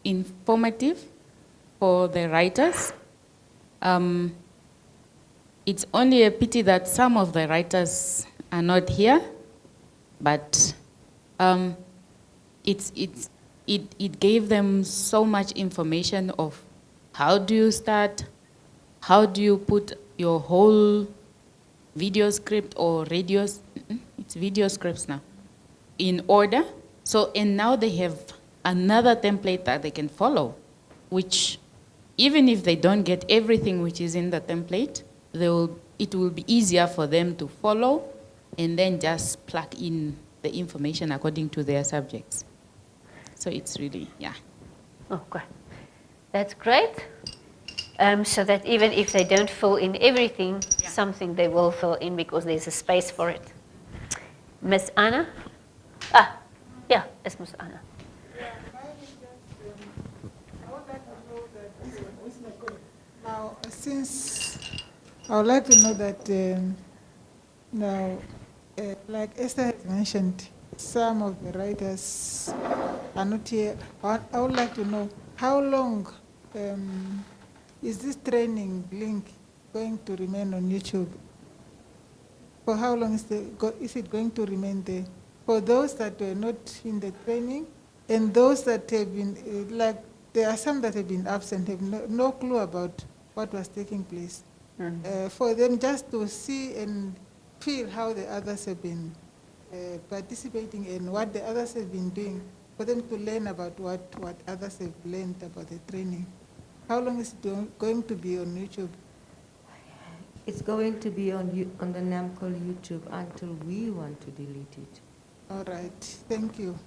Speaker 2: informative for the writers. It's only a pity that some of the writers are not here, but it gave them so much information of how do you start, how do you put your whole video script or it's video scripts now, in order. So, and now they have another template that they can follow, which even if they don't get everything which is in the template, it will be easier for them to follow and then just plug in the information according to their subjects. So it's really, yeah.
Speaker 1: Okay, that's great. So that even if they don't fill in everything, something they will fill in because there's a space for it. Miss Anna? Yeah, it's Miss Anna.
Speaker 8: Now, since I would like to know that now, like Esther has mentioned, some of the writers are not here. I would like to know how long is this training link going to remain on YouTube? For how long is it going to remain there? For those that were not in the training and those that have been, there are some that have been absent, have no clue about what was taking place. For them just to see and feel how the others have been participating and what the others have been doing, for them to learn about what others have learned about the training. How long is it going to be on YouTube?
Speaker 5: It's going to be on the Namcol YouTube until we want to delete it.
Speaker 8: All right, thank you.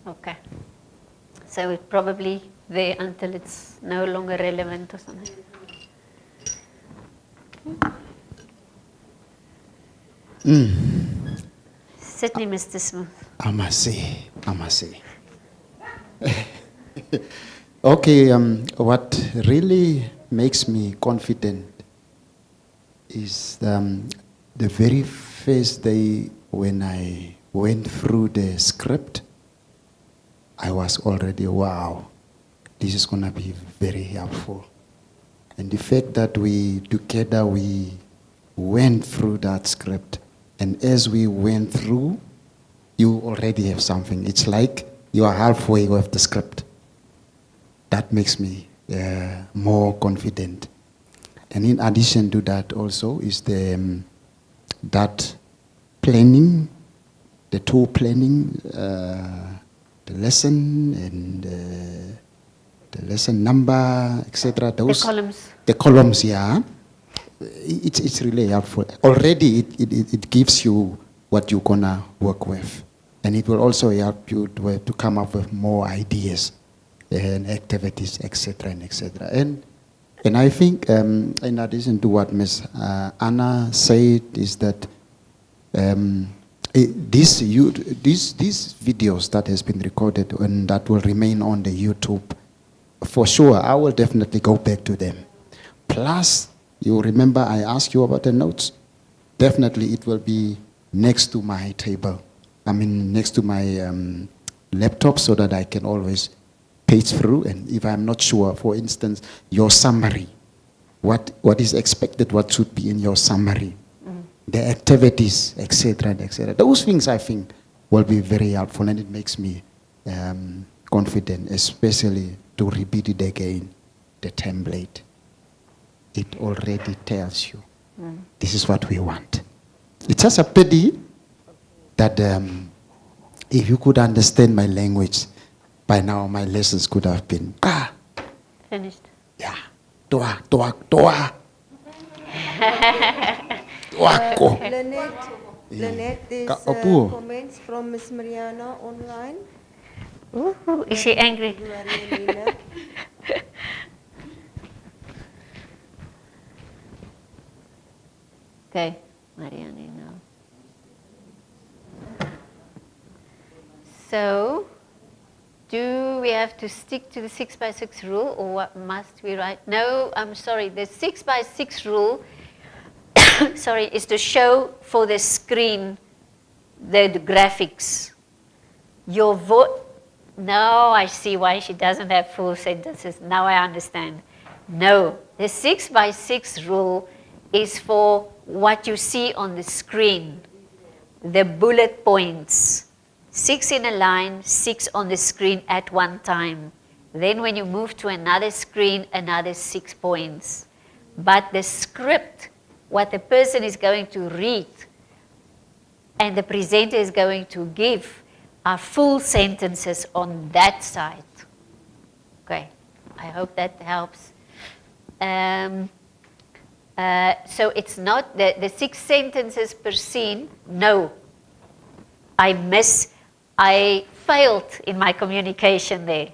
Speaker 1: Okay. So it's probably there until it's no longer relevant or something. Sydney, Mr. Smith.
Speaker 9: I must say. Okay, what really makes me confident is the very first day when I went through the script, I was already, wow, this is going to be very helpful. And the fact that we went through that script, and as we went through, you already have something. It's like you are halfway with the script. That makes me more confident. And in addition to that also is that planning, the tool planning, the lesson and the lesson number, etc.
Speaker 1: The columns.
Speaker 9: The columns, yeah. it's really helpful. Already it gives you what you're gonna work with. And it will also help you to come up with more ideas and activities, etc. and etc. And I think, in addition to what Ms. Anna said, is that these videos that has been recorded and that will remain on the YouTube, for sure, I will definitely go back to them. Plus, you remember I asked you about the notes? Definitely it will be next to my table. I mean, next to my laptop, so that I can always page through. And if I'm not sure, for instance, your summary, what is expected, what should be in your summary, the activities, etc., etc. Those things I think will be very helpful, and it makes me confident, especially to repeat it again, the template. It already tells you, this is what we want. It's just a pity that if you could understand my language, by now my lessons could have been,
Speaker 1: Finished.
Speaker 9: yeah, toa, toa, toa. Toako.
Speaker 5: Lynette, there's
Speaker 9: Apu.
Speaker 5: comments from Miss Mariana online.
Speaker 1: Ooh, is she angry?
Speaker 5: Marianina.
Speaker 1: Okay, Marianina. So, do we have to stick to the 6x6 rule, or what must we write? No, I'm sorry, the 6x6 rule sorry, is to show for the screen the graphics. Your no, I see why she doesn't have full sentences. Now I understand. No, the 6x6 rule is for what you see on the screen, the bullet points. 6 in a line, 6 on the screen at one time. Then when you move to another screen, another 6 points. But the script, what the person is going to read and the presenter is going to give, are full sentences on that side. Okay, I hope that helps. So it's not the 6 sentences per scene. No, I failed in my communication there.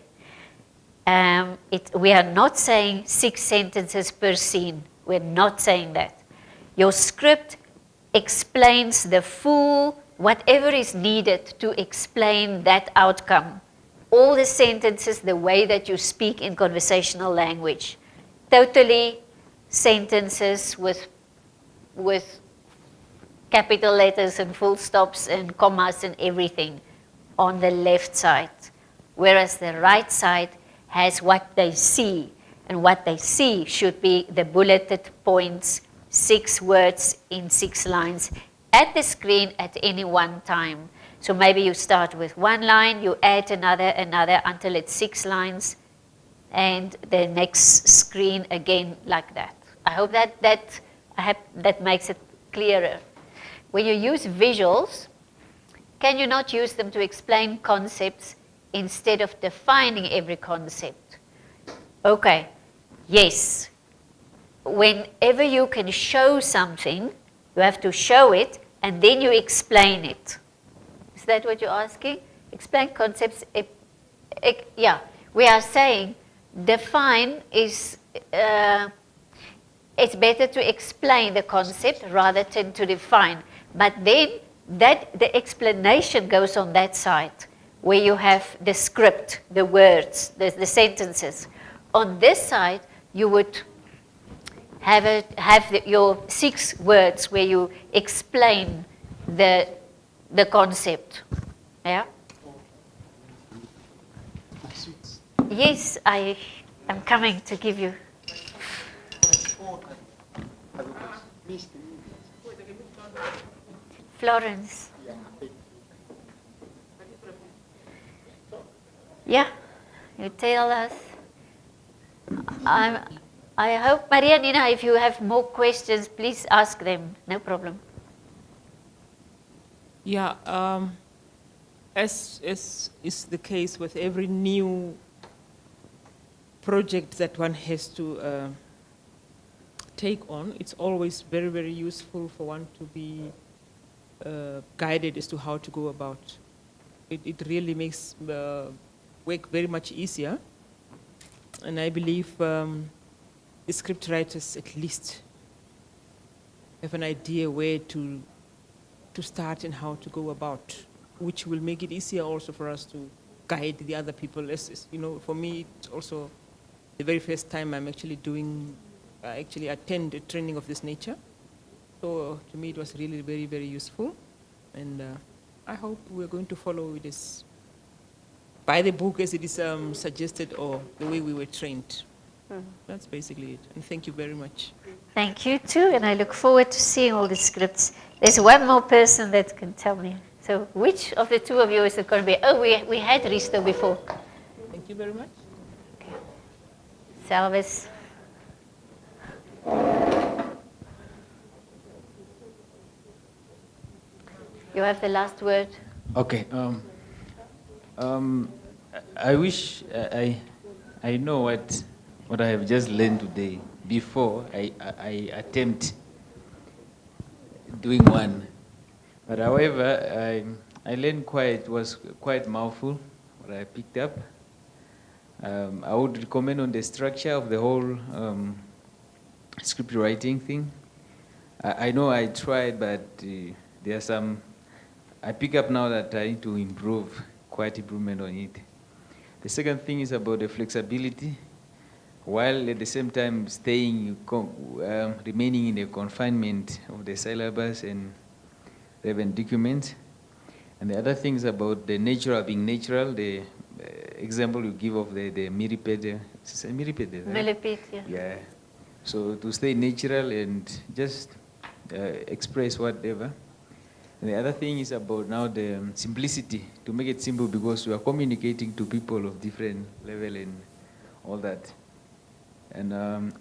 Speaker 1: We are not saying 6 sentences per scene. We're not saying that. Your script explains the full, whatever is needed to explain that outcome. All the sentences, the way that you speak in conversational language. Totally sentences with capital letters and full stops and commas and everything on the left side. Whereas the right side has what they see. And what they see should be the bulleted points, 6 words in 6 lines at the screen at any one time. So maybe you start with 1 line, you add another, until it's 6 lines, and the next screen again like that. I hope that makes it clearer. When you use visuals, can you not use them to explain concepts instead of defining every concept? Okay, yes. Whenever you can show something, you have to show it and then you explain it. Is that what you're asking? Explain concepts. Yeah, we are saying define is, it's better to explain the concept rather than to define. But then the explanation goes on that side where you have the script, the words, the sentences. On this side, you would have your 6 words where you explain the concept. Yeah? Yes, I am coming to give you. Florence. Yeah, you tell us. I hope, Maria Nina, if you have more questions, please ask them. No problem.
Speaker 10: Yeah, as is the case with every new project that one has to take on, it's always very, very useful for one to be guided as to how to go about. It really makes work very much easier. And I believe the script writers at least have an idea where to start and how to go about, which will make it easier also for us to guide the other people. As you know, for me, it's also the very first time I'm actually actually attend a training of this nature. So to me, it was really very, very useful. And I hope we're going to follow this by the book as it is suggested or the way we were trained. That's basically it. And thank you very much.
Speaker 1: Thank you too, and I look forward to seeing all the scripts. There's one more person that can tell me. So which of the two of you is it going to be? Oh, we had Risto before.
Speaker 10: Thank you very much.
Speaker 1: Okay. Salvis. You have the last word.
Speaker 11: Okay. I wish I know what I have just learned today before I attempt doing one. But however, I learned was quite mouthful what I picked up. I would recommend on the structure of the whole script writing thing. I know I tried, but there are some. I pick up now that I need to improve, quite improvement on it. The second thing is about the flexibility, while at the same time staying, remaining in the confinement of the syllabus and relevant documents. And the other thing is about the natural, being natural, the example you give of the millipede. Millipede, right?
Speaker 1: Millipede, yeah.
Speaker 11: Yeah. So to stay natural and just express whatever. And the other thing is about now the simplicity, to make it simple because we are communicating to people of different level and all that. And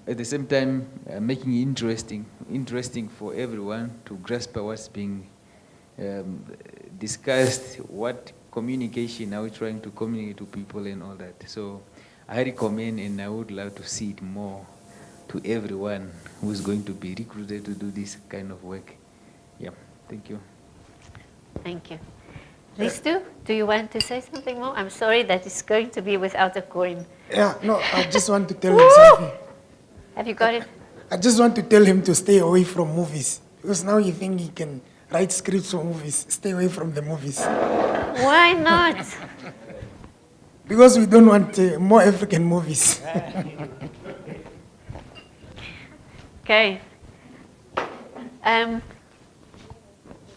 Speaker 11: at the same time, making it interesting for everyone to grasp what's being discussed, what communication are we trying to communicate to people and all that. So I recommend and I would love to see it more to everyone who's going to be recruited to do this kind of work. Yeah, thank you.
Speaker 1: Thank you. Risto, do you want to say something more? I'm sorry that it's going to be without a coin.
Speaker 6: Yeah, no, I just want to tell him something.
Speaker 1: Have you got it?
Speaker 6: I just want to tell him to stay away from movies. Because now you think he can write scripts for movies. Stay away from the movies.
Speaker 1: Why not?
Speaker 6: Because we don't want more African movies.
Speaker 1: Okay.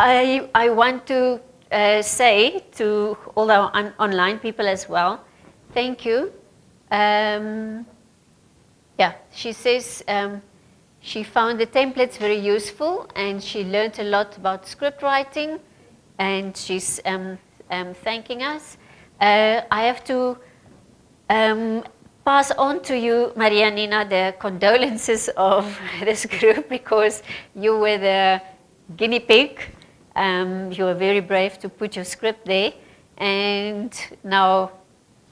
Speaker 1: I want to say to all our online people as well, thank you. Yeah, she says she found the templates very useful and she learned a lot about script writing and she's thanking us. I have to pass on to you, Maria Nina, the condolences of this group because you were the guinea pig. You were very brave to put your script there. And now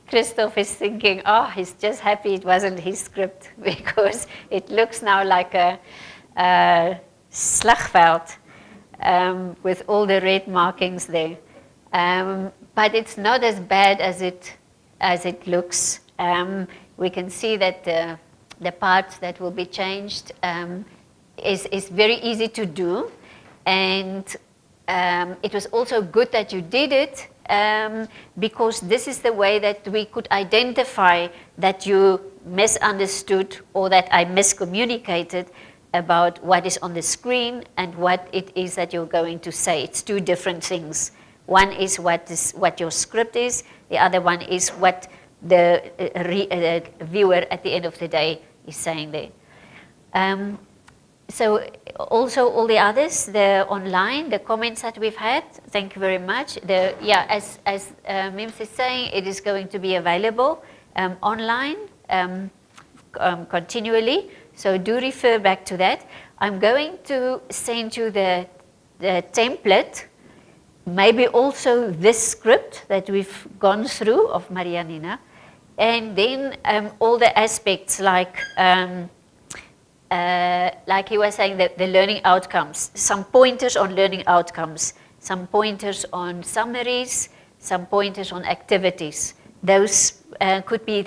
Speaker 1: Christoph is thinking, oh, he's just happy it wasn't his script because it looks now like a slagveld with all the red markings there. But it's not as bad as it looks. We can see that the parts that will be changed is very easy to do. And it was also good that you did it because this is the way that we could identify that you misunderstood or that I miscommunicated about what is on the screen and what it is that you're going to say. It's two different things. One is what your script is, the other one is what the viewer at the end of the day is saying there. So also all the others, the online, the comments that we've had, thank you very much. As Mims is saying, it is going to be available online continually. So do refer back to that. I'm going to send you the template, maybe also this script that we've gone through of Maria Nina, and then all the aspects like like he was saying, the learning outcomes, some pointers on learning outcomes, some pointers on summaries, some pointers on activities. Those could be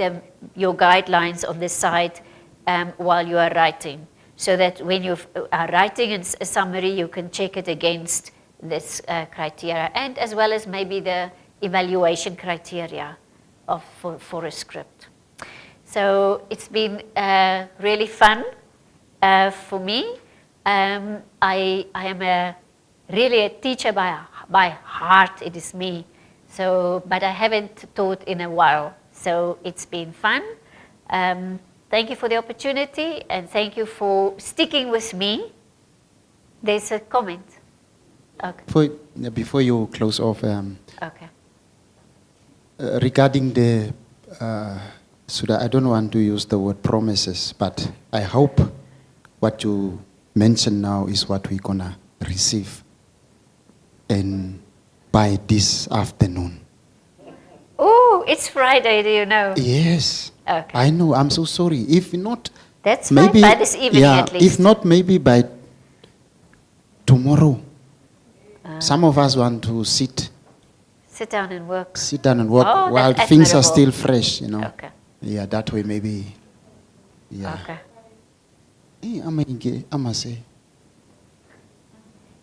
Speaker 1: your guidelines on the side while you are writing, so that when you are writing a summary, you can check it against this criteria, and as well as maybe the evaluation criteria for a script. So it's been really fun for me. I am really a teacher by heart, it is me. So, but I haven't taught in a while, so it's been fun. Thank you for the opportunity, and thank you for sticking with me. There's a comment. Okay.
Speaker 9: Before you close off,
Speaker 1: Okay.
Speaker 9: regarding the, I don't want to use the word promises, but I hope what you mentioned now is what we're gonna receive and by this afternoon.
Speaker 1: Oh, it's Friday, do you know?
Speaker 9: Yes.
Speaker 1: Okay.
Speaker 9: I know, I'm so sorry. If not,
Speaker 1: That's
Speaker 9: maybe,
Speaker 1: fine, by this evening at least.
Speaker 9: If not, maybe by tomorrow. Some of us want to sit
Speaker 1: down and work.
Speaker 9: Sit down and work
Speaker 1: Oh,
Speaker 9: while
Speaker 1: that's
Speaker 9: things are
Speaker 1: admirable.
Speaker 9: still fresh, you know.
Speaker 1: Okay.
Speaker 9: Yeah, that way maybe. Yeah.
Speaker 1: Okay.
Speaker 9: I'ma say.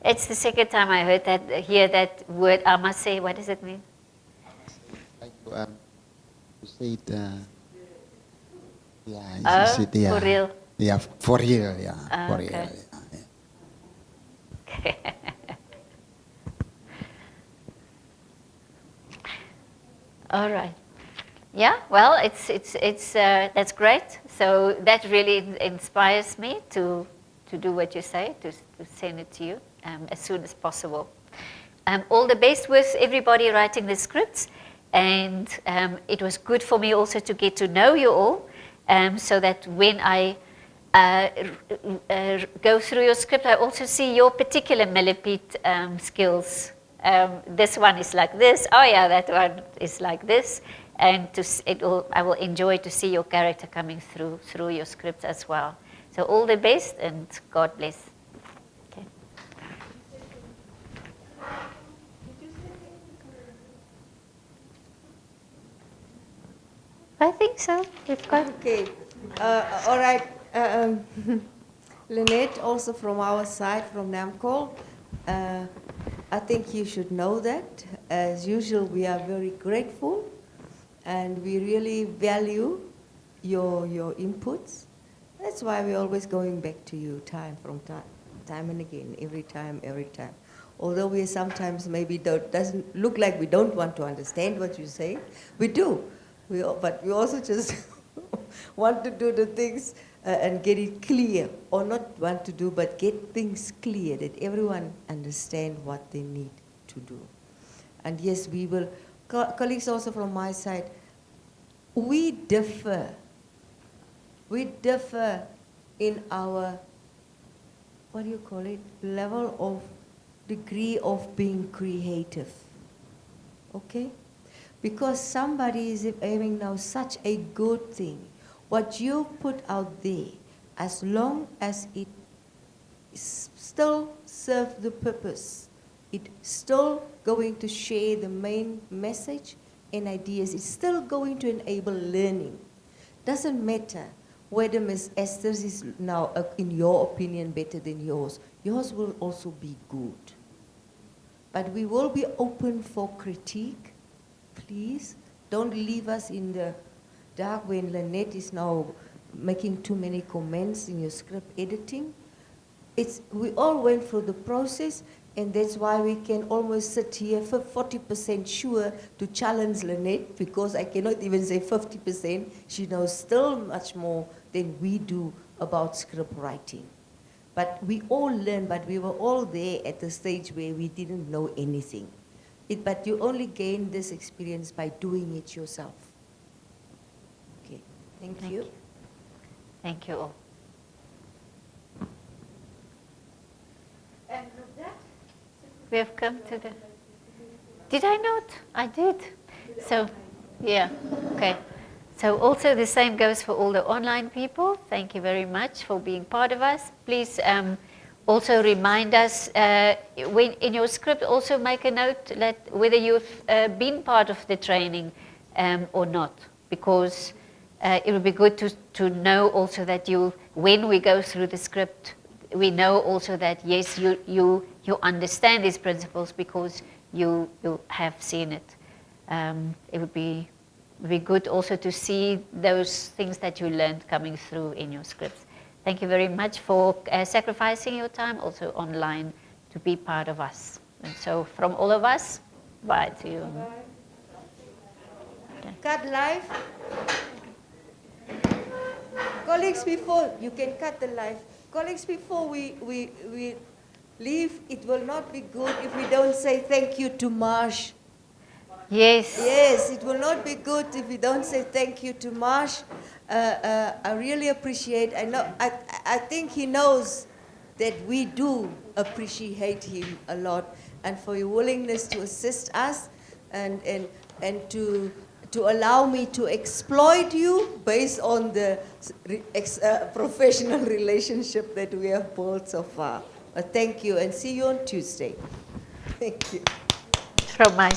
Speaker 1: It's the second time I hear that word amase. What does it mean?
Speaker 9: Like you say it. Yeah,
Speaker 1: Oh,
Speaker 9: you say it, yeah.
Speaker 1: for real?
Speaker 9: Yeah, for real. Yeah, for
Speaker 1: Okay.
Speaker 9: real. Yeah.
Speaker 1: All right. Yeah. Well, it's that's great. So that really inspires me to do what you say, to send it to you as soon as possible. All the best with everybody writing the scripts, and it was good for me also to get to know you all, so that when I go through your script, I also see your particular millipede skills. This one is like this. Oh yeah, that one is like this, and I will enjoy to see your character coming through your script as well. So all the best, and God bless. Okay. I think so. We've got.
Speaker 5: Okay. All right. Lynette, also from our side, from Namcol, I think you should know that. As usual, we are very grateful, and we really value your inputs. That's why we're always going back to you time and again, every time. Although we sometimes maybe doesn't look like we don't want to understand what you say, we do. But we also just want to do the things and get it clear, or not want to do, but get things clear, that everyone understand what they need to do. And yes, we will, colleagues also from my side, we differ in our, what do you call it, level of degree of being creative, okay? Because somebody is having now such a good thing. What you put out there, as long as it still serves the purpose, it's still going to share the main message and ideas, it's still going to enable learning. Doesn't matter whether Ms. Esther's is now, in your opinion, better than yours. Yours will also be good. But we will be open for critique. Please don't leave us in the dark when Lynette is now making too many comments in your script editing. We all went through the process, and that's why we can almost sit here for 40% sure to challenge Lynette, because I cannot even say 50%. She knows still much more than we do about script writing. But we all learn, but we were all there at the stage where we didn't know anything. But you only gain this experience by doing it yourself. Okay, thank you.
Speaker 1: Thank you all.
Speaker 5: And with that,
Speaker 1: We have come to the. Did I not? I did. So, yeah. Okay. So also the same goes for all the online people. Thank you very much for being part of us. Please also remind us, when in your script, also make a note that whether you've been part of the training or not, because it would be good to know also that when we go through the script, we know also that yes, you understand these principles because you have seen it. It would be good also to see those things that you learned coming through in your scripts. Thank you very much for sacrificing your time also online to be part of us. And so from all of us, bye to you.
Speaker 5: Okay. Cut live. Colleagues, before you can cut the live. Colleagues, before we leave, it will not be good if we don't say thank you to Marsh.
Speaker 1: Yes.
Speaker 5: Yes, it will not be good if we don't say thank you to Marsh. I really appreciate. I think he knows that we do appreciate him a lot, and for your willingness to assist us, and to allow me to exploit you based on the professional relationship that we have built so far. Thank you, and see you on Tuesday. Thank you.
Speaker 1: From my